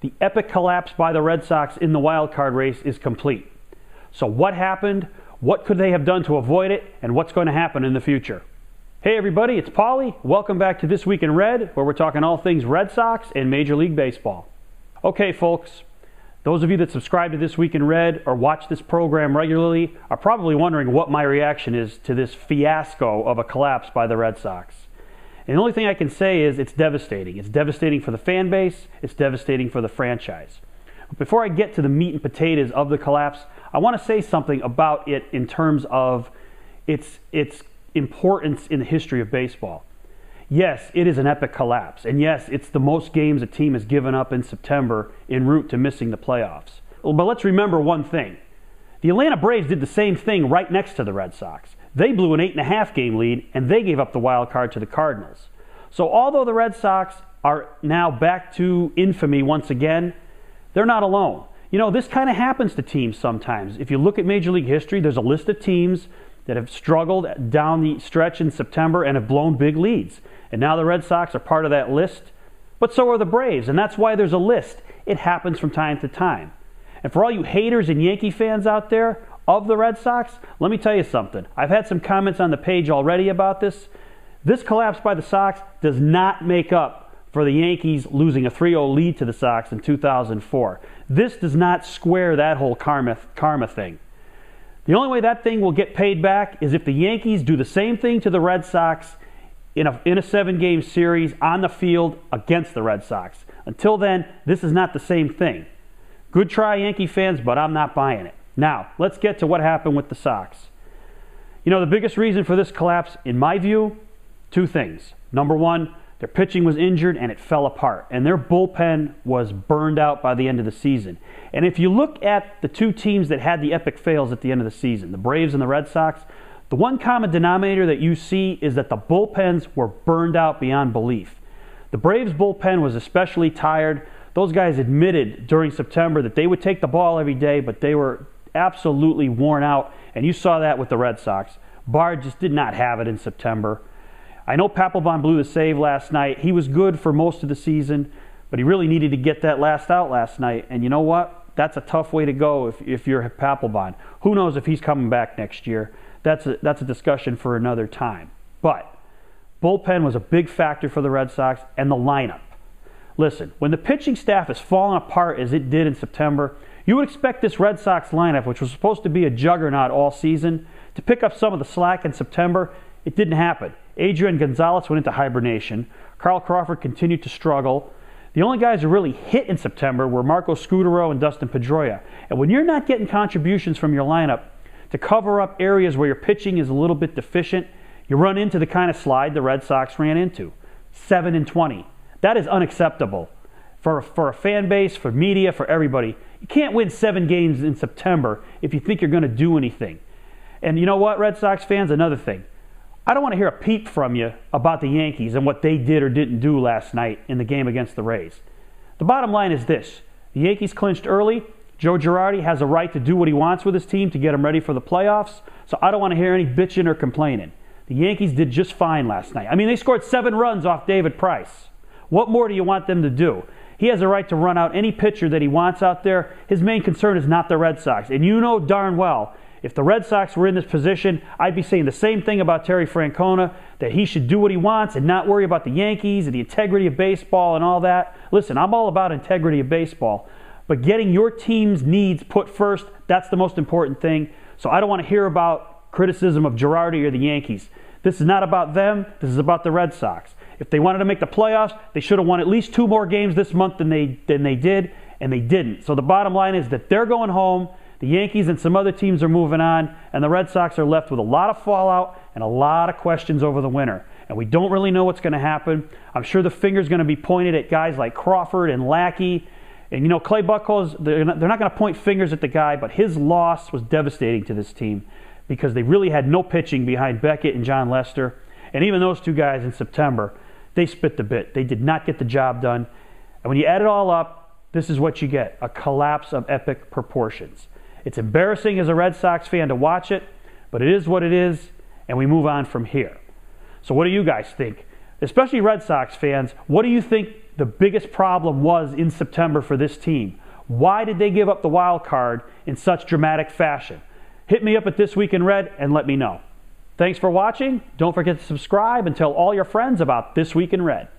The epic collapse by the Red Sox in the wild card race is complete. So what happened? What could they have done to avoid it? And what's going to happen in the future? Hey everybody, it's Paulie. Welcome back to This Week in Red, where we're talking all things Red Sox and Major League Baseball. Okay folks, those of you that subscribe to This Week in Red or watch this program regularly are probably wondering what my reaction is to this fiasco of a collapse by the Red Sox. And the only thing I can say is it's devastating. It's devastating for the fan base. It's devastating for the franchise. But before I get to the meat and potatoes of the collapse, I want to say something about it in terms of its importance in the history of baseball. Yes, it is an epic collapse. And yes, it's the most games a team has given up in September en route to missing the playoffs. But let's remember one thing. The Atlanta Braves did the same thing right next to the Red Sox. They blew an 8.5 game lead, and they gave up the wild card to the Cardinals. So although the Red Sox are now back to infamy once again, they're not alone. You know, this kind of happens to teams sometimes. If you look at Major League history, there's a list of teams that have struggled down the stretch in September and have blown big leads. And now the Red Sox are part of that list, but so are the Braves, and that's why there's a list. It happens from time to time. And for all you haters and Yankee fans out there of the Red Sox, let me tell you something. I've had some comments on the page already about this. This collapse by the Sox does not make up for the Yankees losing a 3-0 lead to the Sox in 2004. This does not square that whole karma thing. The only way that thing will get paid back is if the Yankees do the same thing to the Red Sox in a 7-game series on the field against the Red Sox. Until then, this is not the same thing. Good try, Yankee fans, but I'm not buying it. Now, let's get to what happened with the Sox. You know, the biggest reason for this collapse, in my view, two things. Number one, their pitching was injured and it fell apart. And their bullpen was burned out by the end of the season. And if you look at the two teams that had the epic fails at the end of the season, the Braves and the Red Sox, the one common denominator that you see is that the bullpens were burned out beyond belief. The Braves bullpen was especially tired. Those guys admitted during September that they would take the ball every day, but they were absolutely worn out, and you saw that with the Red Sox. Bard just did not have it in September. I know Papelbon blew the save last night. He was good for most of the season, but he really needed to get that last out last night, and you know what? That's a tough way to go if you're Papelbon. Who knows if he's coming back next year? That's a discussion for another time. But bullpen was a big factor for the Red Sox, and the lineup. Listen, when the pitching staff is falling apart as it did in September, you would expect this Red Sox lineup, which was supposed to be a juggernaut all season, to pick up some of the slack in September. It didn't happen. Adrian Gonzalez went into hibernation. Carl Crawford continued to struggle. The only guys who really hit in September were Marco Scutaro and Dustin Pedroia. And when you're not getting contributions from your lineup to cover up areas where your pitching is a little bit deficient, you run into the kind of slide the Red Sox ran into. 7-20. That is unacceptable for a fan base, for media, for everybody. You can't win 7 games in September if you think you're going to do anything. And you know what, Red Sox fans? Another thing. I don't want to hear a peep from you about the Yankees and what they did or didn't do last night in the game against the Rays. The bottom line is this. The Yankees clinched early. Joe Girardi has a right to do what he wants with his team to get them ready for the playoffs. So I don't want to hear any bitching or complaining. The Yankees did just fine last night. I mean, they scored 7 runs off David Price. What more do you want them to do? He has a right to run out any pitcher that he wants out there. His main concern is not the Red Sox. And you know darn well, if the Red Sox were in this position, I'd be saying the same thing about Terry Francona, that he should do what he wants and not worry about the Yankees and the integrity of baseball and all that. Listen, I'm all about integrity of baseball. But getting your team's needs put first, that's the most important thing. So I don't want to hear about criticism of Girardi or the Yankees. This is not about them. This is about the Red Sox. If they wanted to make the playoffs, they should have won at least 2 more games this month than they did, and they didn't. So the bottom line is that they're going home. The Yankees and some other teams are moving on, and the Red Sox are left with a lot of fallout and a lot of questions over the winter. And we don't really know what's going to happen. I'm sure the finger's going to be pointed at guys like Crawford and Lackey. And you know, Clay Buchholz, they're not going to point fingers at the guy, but his loss was devastating to this team because they really had no pitching behind Beckett and John Lester. And even those two guys in September, they spit the bit. They did not get the job done. And when you add it all up, this is what you get, a collapse of epic proportions. It's embarrassing as a Red Sox fan to watch it, but it is what it is, and we move on from here. So what do you guys think? Especially Red Sox fans, what do you think the biggest problem was in September for this team? Why did they give up the wild card in such dramatic fashion? Hit me up at This Week in Red and let me know. Thanks for watching. Don't forget to subscribe and tell all your friends about This Week in Red.